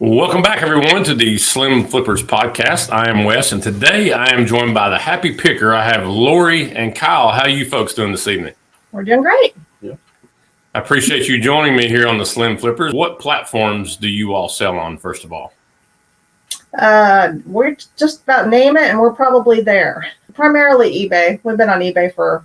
Welcome back, everyone, to the Slim Flippers podcast. I am Wes, and today I am joined by the Happy Picker. I have Lori and Kyle. How are you folks doing this evening? We're doing great. Yeah. I appreciate you joining me here on the Slim Flippers. What platforms do you all sell on, first of all? We're just about name it, and we're probably there. Primarily eBay. We've been on eBay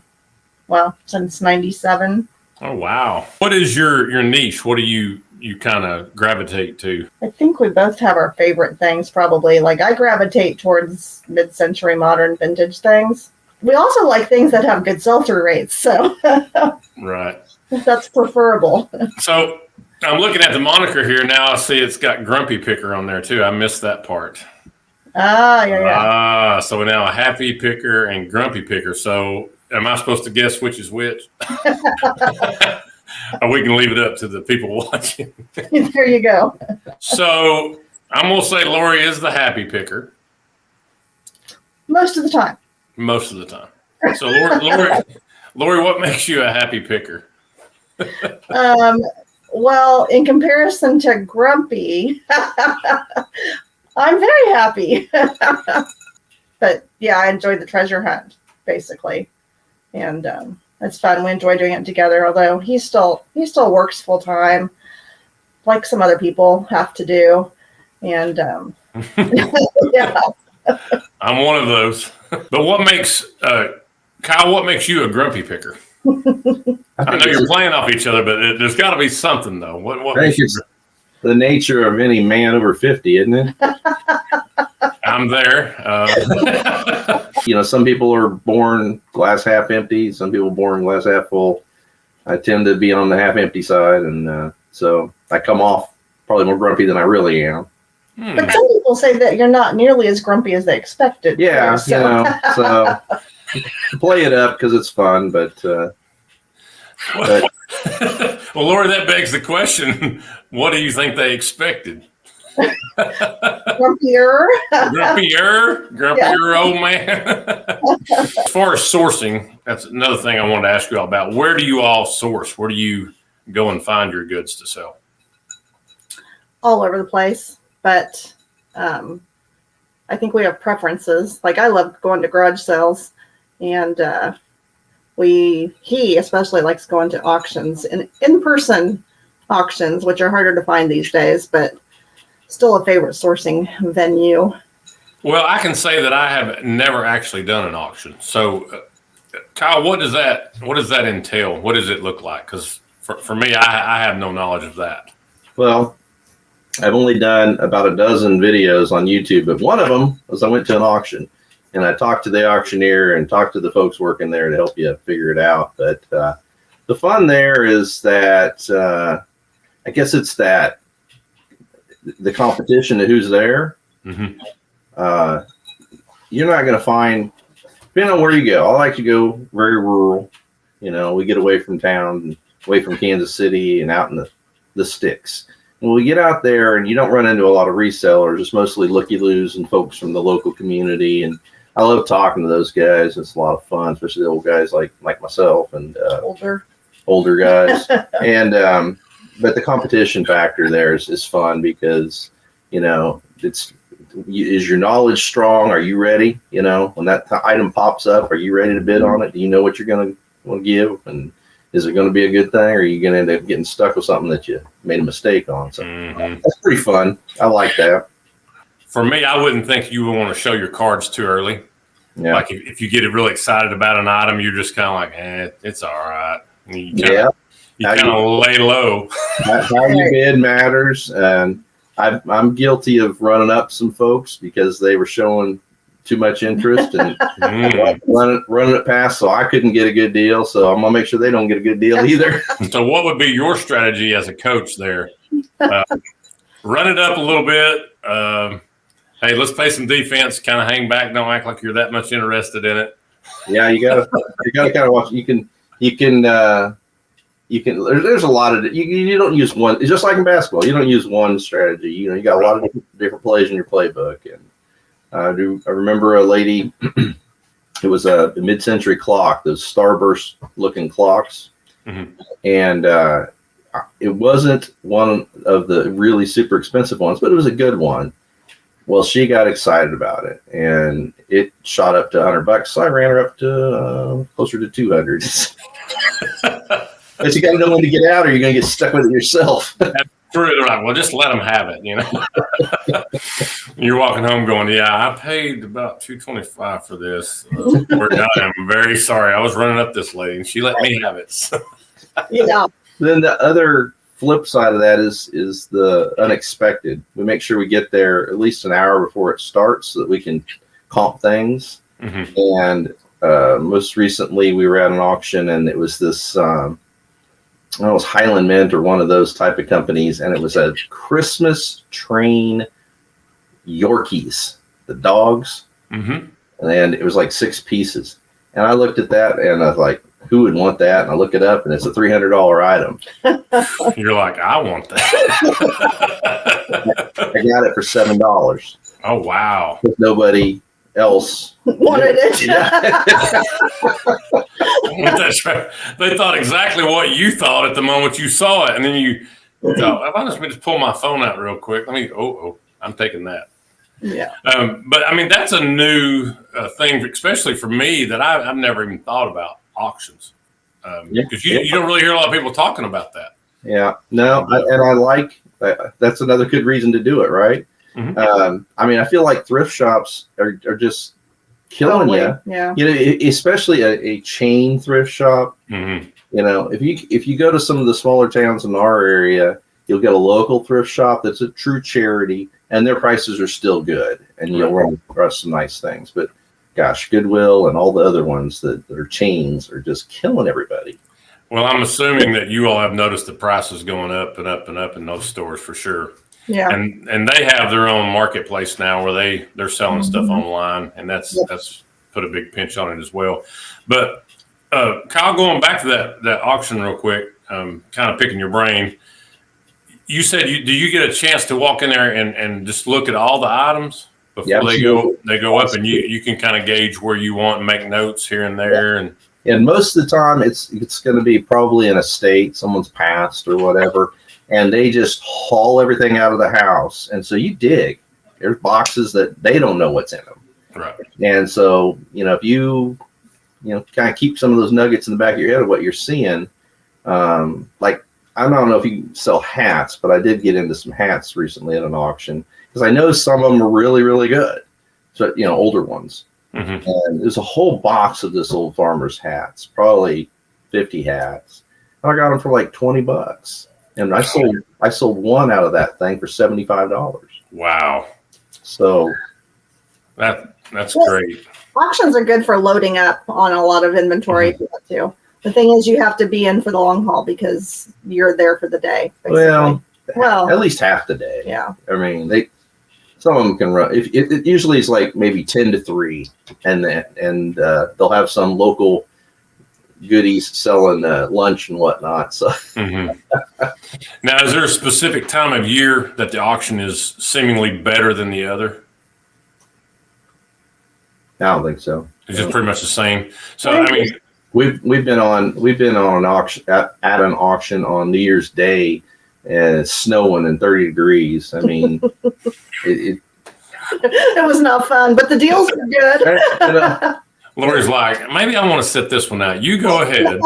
since 97. Oh, wow. What is your niche? What do you kind of gravitate to? I think we both have our favorite things, probably. Like, I gravitate towards mid-century modern vintage things. We also like things that have good sell-through rates, so right. That's preferable. So I'm looking at the moniker here now. I see it's got Grumpy Picker on there, too. I missed that part. Yeah. So now a Happy Picker and Grumpy Picker. So am I supposed to guess which is which? Or we can leave it up to the people watching. There you go. So I'm going to say Lori is the Happy Picker. Most of the time. Most of the time. So Lori, what makes you a Happy Picker? Well, in comparison to Grumpy, I'm very happy. But yeah, I enjoy the treasure hunt, basically. And it's fun. We enjoy doing it together, although he still works full time, like some other people have to do. And yeah. I'm one of those. But what makes Kyle, what makes you a Grumpy Picker? I know you're playing off each other, but there's got to be something, though. What makes you? The nature of any man over 50, isn't it? I'm there. Some people are born glass half empty. Some people born glass half full. I tend to be on the half empty side, and so I come off probably more grumpy than I really am. But some people say that you're not nearly as grumpy as they expected. Yeah, so play it up because it's fun, but well, Lori, that begs the question: what do you think they expected? Grumpier, yeah. Old man. As far as sourcing, that's another thing I wanted to ask you all about. Where do you all source? Where do you go and find your goods to sell? All over the place, but I think we have preferences. Like, I love going to garage sales, and he especially likes going to auctions, in-person auctions, which are harder to find these days, but still a favorite sourcing venue. Well, I can say that I have never actually done an auction. So, Kyle, what does that entail? What does it look like? Because for me, I have no knowledge of that. Well, I've only done about a dozen videos on YouTube, but one of them was I went to an auction. And I talked to the auctioneer and talked to the folks working there to help you figure it out. But the fun there is that I guess it's that the competition of who's there. Mm-hmm. You're not going to find, depending on where you go. I like to go very rural. We get away from town, away from Kansas City, and out in the sticks. When we get out there, and you don't run into a lot of resellers, it's mostly looky-loos and folks from the local community. And I love talking to those guys. It's a lot of fun, especially the old guys like myself and older guys. And but the competition factor there is fun because is your knowledge strong? Are you ready? When that item pops up, are you ready to bid on it? Do you know what you're going to give? And is it going to be a good thing, or are you going to end up getting stuck with something that you made a mistake on? So that's pretty fun. I like that. For me, I wouldn't think you would want to show your cards too early. Yeah. Like if you get really excited about an item, you're just kind of like, it's all right. You kind of lay low. How you bid matters. And I'm guilty of running up some folks because they were showing too much interest and running it past, so I couldn't get a good deal. So I'm going to make sure they don't get a good deal either. So what would be your strategy as a coach there? Run it up a little bit. Hey, let's play some defense. Kind of hang back. Don't act like you're that much interested in it. Yeah, you gotta kind of watch. You can. There's a lot of you don't use one. It's just like in basketball. You don't use one strategy. You got a lot of different plays in your playbook. And I remember a lady. It was a mid-century clock, those starburst looking clocks, and it wasn't one of the really super expensive ones, but it was a good one. Well, she got excited about it, and it shot up to $100. So I ran her up to closer to 200. But you got to know when to get out, or you're going to get stuck with it yourself. True. They're like, well, just let them have it, you know. You're walking home going, yeah, I paid about $225 for this. I'm very sorry. I was running up this lady, and she let me have it. Yeah. Then the other flip side of that is the unexpected. We make sure we get there at least an hour before it starts so that we can comp things. Mm-hmm. And most recently, we were at an auction, and it was this I don't know, it was Highland Mint or one of those type of companies, and it was a Christmas train Yorkies, the dogs, mm-hmm. and it was like 6 pieces. And I looked at that, and I was like, who would want that? And I look it up, and it's a $300 item. You're like, I want that. I got it for $7. Oh, wow. Nobody else wanted it. That's right. They thought exactly what you thought at the moment you saw it. And then you thought, I'll just pull my phone out real quick. I'm taking that. Yeah. But I mean, that's a new thing, especially for me, that I've never even thought about auctions. Because you don't really hear a lot of people talking about that. Yeah. No, I like that's another good reason to do it, right? Mm-hmm. I mean, I feel like thrift shops are just killing you. Yeah. You know, especially a chain thrift shop. Mm-hmm. You know, if you go to some of the smaller towns in our area, you'll get a local thrift shop that's a true charity, and their prices are still good, and you'll run across some nice things. But gosh, Goodwill and all the other ones that are chains are just killing everybody. Well, I'm assuming that you all have noticed the prices going up and up and up in those stores for sure. Yeah. And they have their own marketplace now where they're selling mm-hmm. stuff online, and that's put a big pinch on it as well. But Kyle, going back to that auction real quick, kind of picking your brain. You said do you get a chance to walk in there and just look at all the items before they go up, and you can kind of gauge where you want and make notes here and there? And most of the time it's going to be probably in a state, someone's passed or whatever, and they just haul everything out of the house. And so you dig. There's boxes that they don't know what's in them. Right. And so, if you kind of keep some of those nuggets in the back of your head of what you're seeing, like, I don't know if you sell hats, but I did get into some hats recently at an auction because I know some of them are really, really good. So, older ones. Mm-hmm. And there's a whole box of this old farmer's hats, probably 50 hats. I got them for like $20. And I sold one out of that thing for $75. Wow. So that's great. Auctions are good for loading up on a lot of inventory mm-hmm. too. The thing is, you have to be in for the long haul because you're there for the day. Basically. Well, at least half the day. Yeah. I mean, some of them can run. It usually is like maybe 10 to 3, and they'll have some local goodies selling lunch and whatnot. So. Mm-hmm. Now, is there a specific time of year that the auction is seemingly better than the other? I don't think so. It's just pretty much the same. So I mean. We've been on an auction at an auction on New Year's Day, and it's snowing and 30 degrees. I mean, it was not fun, but the deals were good. Lori's like, maybe I want to sit this one out. You go ahead.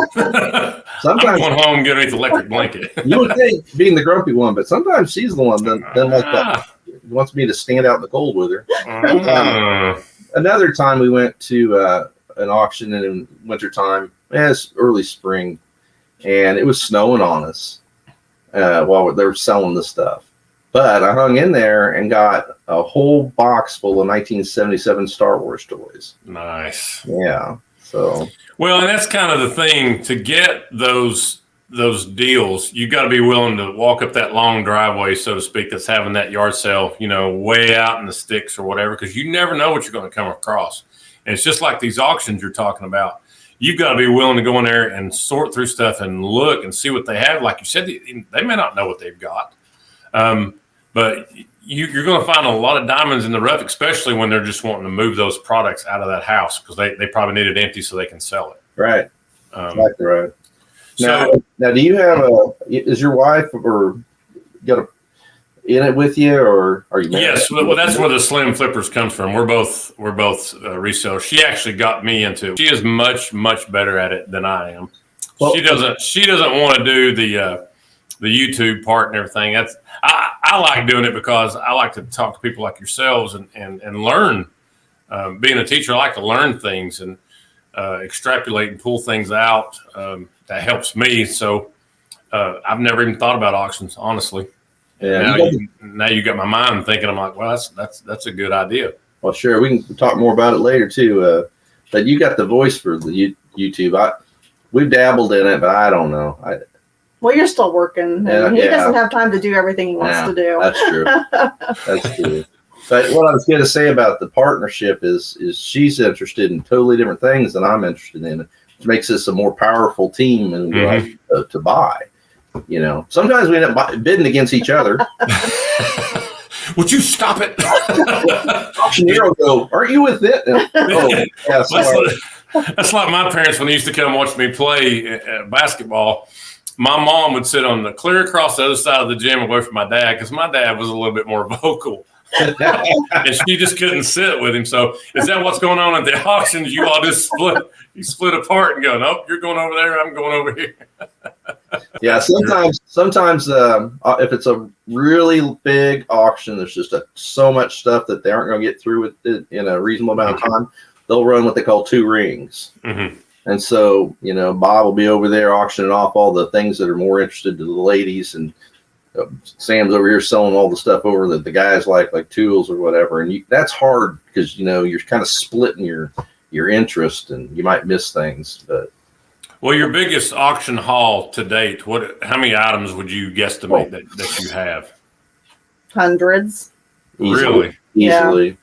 Sometimes I'm going home and get the electric blanket. You would think being the grumpy one, but sometimes she's the one that like that. Wants me to stand out in the cold with her. Another time we went to an auction in wintertime. It's early spring, and it was snowing on us while they were selling the stuff. But I hung in there and got a whole box full of 1977 Star Wars toys. Nice. Yeah. So. Well, and that's kind of the thing, to get those deals. You got to be willing to walk up that long driveway, so to speak, that's having that yard sale, way out in the sticks or whatever, because you never know what you're going to come across. And it's just like these auctions you're talking about. You've got to be willing to go in there and sort through stuff and look and see what they have. Like you said, they may not know what they've got. But you're going to find a lot of diamonds in the rough, especially when they're just wanting to move those products out of that house because they probably need it empty so they can sell it. Right. Exactly right. Now, do you have is your wife or in it with you, or are you married? Yes, well, that's where the Slim Flippers comes from. We're both resellers. She actually got me into. She is much better at it than I am. Well, she doesn't want to do the YouTube part and everything. I like doing it because I like to talk to people like yourselves and learn. Being a teacher, I like to learn things and extrapolate and pull things out. That helps me. So I've never even thought about auctions, honestly. Yeah. Now you got my mind thinking. I'm like, well, that's a good idea. Well, sure, we can talk more about it later too. But you got the voice for the YouTube. We've dabbled in it, but I don't know. Well, you're still working. And he doesn't have time to do everything he wants to do. That's true. That's true. But what I was going to say about the partnership is she's interested in totally different things than I'm interested in, which makes us a more powerful team and to buy. You know, sometimes we end up bidding against each other. Would you stop it? Auctioneer will go, aren't you with it? That's like my parents when they used to come watch me play basketball. My mom would sit on the clear across the other side of the gym away from my dad because my dad was a little bit more vocal. And she just couldn't sit with him. So is that what's going on at the auctions? You all just split apart and go, nope, you're going over there, I'm going over here. Yeah, sometimes if it's a really big auction, there's just so much stuff that they aren't going to get through with it in a reasonable amount of time. They'll run what they call 2 rings. Mm-hmm. And so, you know, Bob will be over there auctioning off all the things that are more interested to the ladies, and Sam's over here selling all the stuff over that the guys like tools or whatever. And that's hard because, you know, you're kind of splitting your interest and you might miss things. But well, your biggest auction haul to date, how many items would you guesstimate that you have? Hundreds. Really? Easily. Yeah.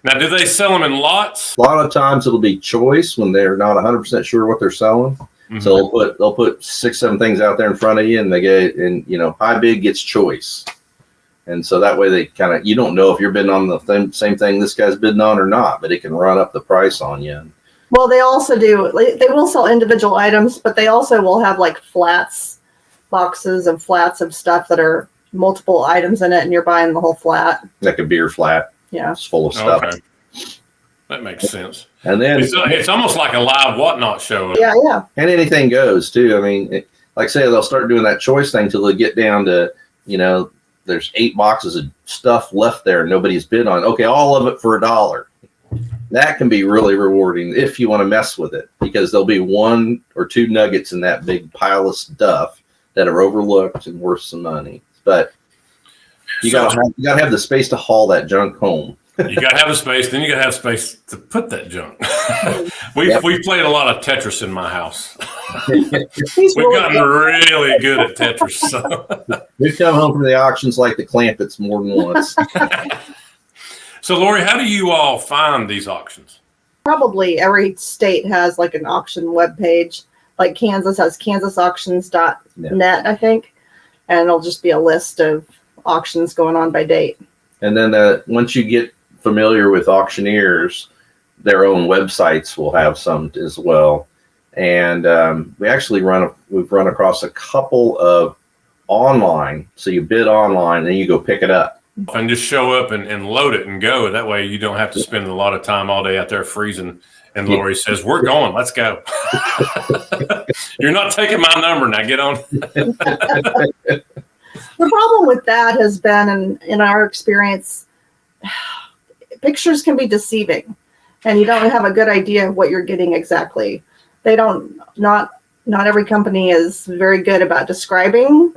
Now, do they sell them in lots? A lot of times it'll be choice when they're not 100% sure what they're selling. Mm-hmm. So they'll put 6-7 things out there in front of you, and you know, high bid gets choice. And so that way they you don't know if you're bidding on the same thing this guy's bidding on or not, but it can run up the price on you. Well, they also do. They will sell individual items, but they also will have like boxes of flats of stuff that are multiple items in it, and you're buying the whole flat. Like a beer flat. Yeah. It's full of stuff. Okay. That makes sense. And then it's almost like a live whatnot show. Yeah. And anything goes too. I mean, like I say, they'll start doing that choice thing till they get down to, you know, there's 8 boxes of stuff left there and nobody's bid on. Okay, all of it for $1. That can be really rewarding if you want to mess with it, because there'll be 1 or 2 nuggets in that big pile of stuff that are overlooked and worth some money. But you gotta have the space to haul that junk home. You got to have the space, then you got to have space to put that junk. We've played a lot of Tetris in my house. We've gotten really good at Tetris. So. We've come home from the auctions like the Clampets more than once. So, Lori, how do you all find these auctions? Probably every state has like an auction webpage. Like Kansas has kansasauctions.net, I think. And it'll just be a list of auctions going on by date. And then once you get familiar with auctioneers, their own websites will have some as well. And we've run across a couple of online. So you bid online, then you go pick it up. And just show up and load it and go. That way you don't have to spend a lot of time all day out there freezing. And Lori says, we're going, let's go. You're not taking my number, now get on. The problem with that has been, in our experience, pictures can be deceiving, and you don't have a good idea of what you're getting exactly. Not every company is very good about describing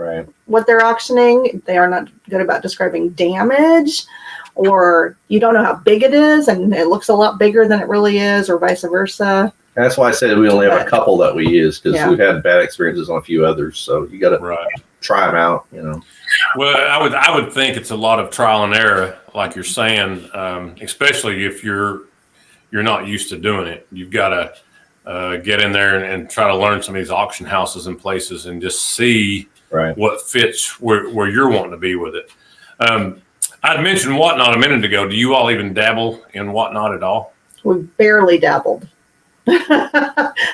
what they're auctioning. They are not good about describing damage, or you don't know how big it is, and it looks a lot bigger than it really is, or vice versa. That's why I said we only have a couple that we use, because we've had bad experiences on a few others. So you got to try them out, you know. Well, I would think it's a lot of trial and error, like you're saying, especially if you're not used to doing it. You've got to get in there and try to learn some of these auction houses and places and just see what fits where you're wanting to be with it. I'd mentioned Whatnot a minute ago. Do you all even dabble in Whatnot at all? We barely dabbled.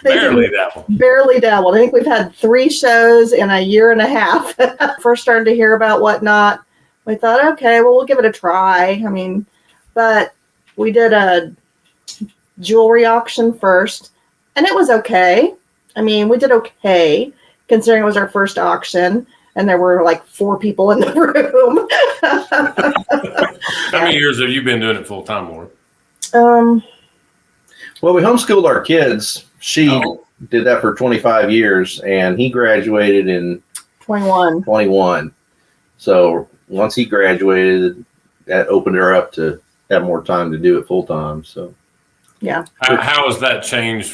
Barely dabbled. Barely dabbled. I think we've had 3 shows in a year and a half. First started to hear about Whatnot. We thought, okay, well, we'll give it a try. I mean, but we did a jewelry auction first, and it was okay. I mean, we did okay considering it was our first auction, and there were like 4 people in the room. How many years have you been doing it full time, Laura? Well, we homeschooled our kids. She did that for 25 years, and he graduated in 21. So once he graduated, that opened her up to have more time to do it full time. So, yeah. How has that changed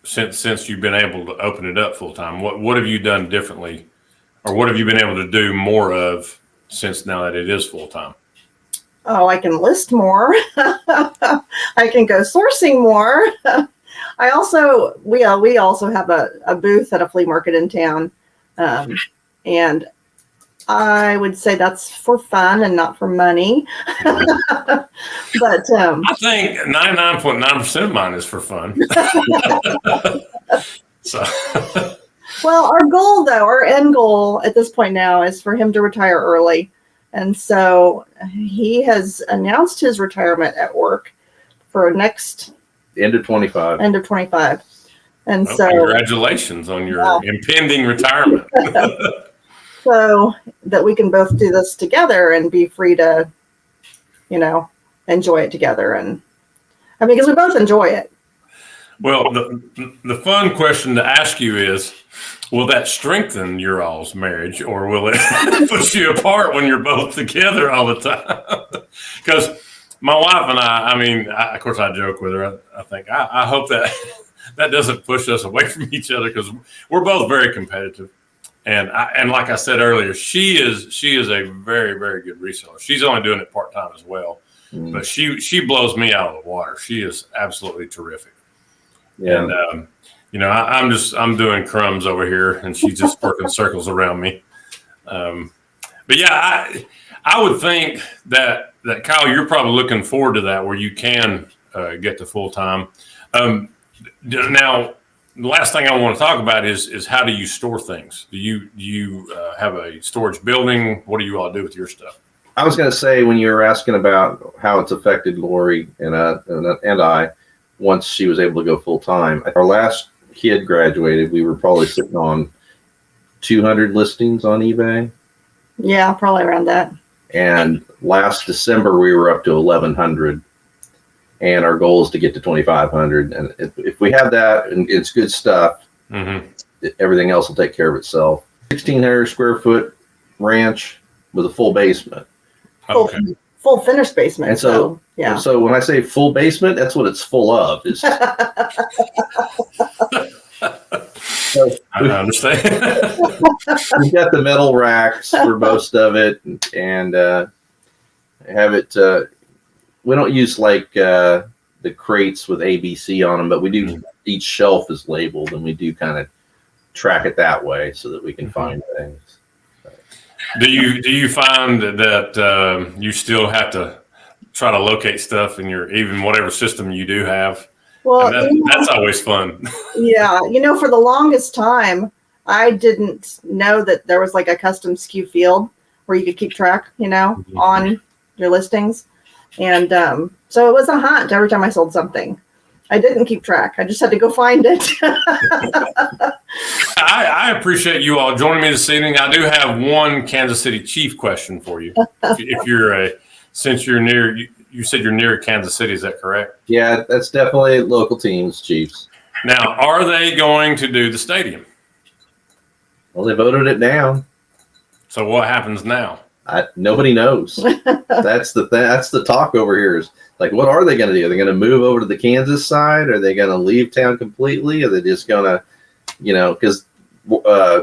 since you've been able to open it up full time? What have you done differently, or what have you been able to do more of since now that it is full time? Oh, I can list more. I can go sourcing more. We also have a booth at a flea market in town, and I would say that's for fun and not for money. But I think 99.9% of mine is for fun. So, well, our end goal at this point now is for him to retire early. And so he has announced his retirement at work for next end of 25. And so congratulations on your impending retirement. So that we can both do this together and be free to, enjoy it together. And I mean, because we both enjoy it. Well, the fun question to ask you is, will that strengthen your all's marriage, or will it put you apart when you're both together all the time? Because my wife and I mean, of course I joke with her. I think I hope that doesn't push us away from each other, because we're both very competitive. And like I said earlier, she is a very, very good reseller. She's only doing it part time as well, but she blows me out of the water. She is absolutely terrific. Yeah. And I'm doing crumbs over here, and she's just working circles around me. But yeah, I would think that Kyle, you're probably looking forward to that, where you can get to full time. Now, the last thing I want to talk about is how do you store things? Do you have a storage building? What do you all do with your stuff? I was going to say, when you were asking about how it's affected Lori and I, once she was able to go full time. Our last kid graduated, we were probably sitting on 200 listings on eBay. Yeah, probably around that. And last December we were up to 1,100. And our goal is to get to 2,500. And if we have that and it's good stuff, everything else will take care of itself. 1,600 square foot ranch with a full basement. Okay. Full finished basement. And so yeah. So when I say full basement, that's what it's full of. I understand. We've got the metal racks for most of it, and have it. We don't use like the crates with ABC on them, but we do. Each shelf is labeled, and we do kind of track it that way so that we can find things. Do you find that you still have to try to locate stuff in your even whatever system you do have? Well, that's always fun. Yeah, for the longest time, I didn't know that there was like a custom SKU field where you could keep track, on your listings, and so it was a hunt every time I sold something. I didn't keep track. I just had to go find it. I appreciate you all joining me this evening. I do have one Kansas City Chief question for you. If you're since you're near, you said you're near Kansas City, is that correct? Yeah, that's definitely local teams, Chiefs. Now, are they going to do the stadium? Well, they voted it down. So what happens now? Nobody knows. That's the talk over here is like, what are they going to do? Are they going to move over to the Kansas side? Are they going to leave town completely? Are they just going to, because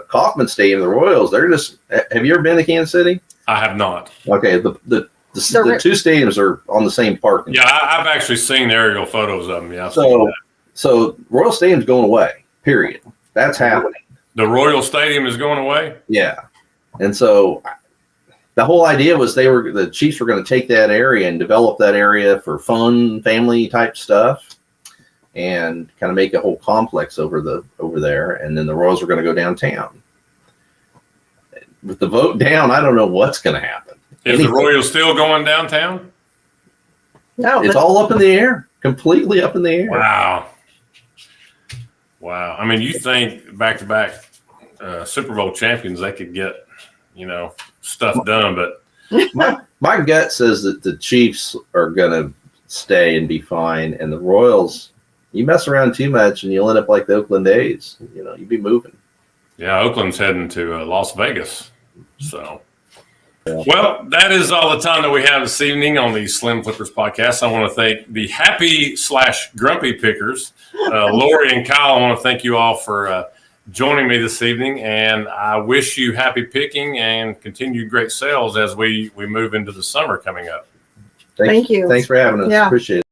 Kauffman Stadium, the Royals, they're just. Have you ever been to Kansas City? I have not. Okay, the two stadiums are on the same parking. Yeah, I've actually seen aerial photos of them. Yeah. So Royal Stadium's going away. Period. That's happening. The Royal Stadium is going away. Yeah, and so the whole idea was the Chiefs were going to take that area and develop that area for fun, family type stuff. and kind of make a whole complex over there, and then the Royals were going to go downtown. With the vote down, I don't know what's going to happen. Is the Royals still going downtown? No, It's all up in the air, completely up in the air. Wow. I mean, you think back-to-back Super Bowl champions, they could get, stuff done, but my gut says that the Chiefs are going to stay and be fine, and the Royals, you mess around too much and you'll end up like the Oakland A's. You'd be moving. Yeah, Oakland's heading to Las Vegas. So, well, that is all the time that we have this evening on the Slim Flippers podcast. I want to thank the happy/grumpy pickers, Lori and Kyle. I want to thank you all for joining me this evening, and I wish you happy picking and continued great sales as we move into the summer coming up. Thank you. Thanks for having us. Yeah. Appreciate it.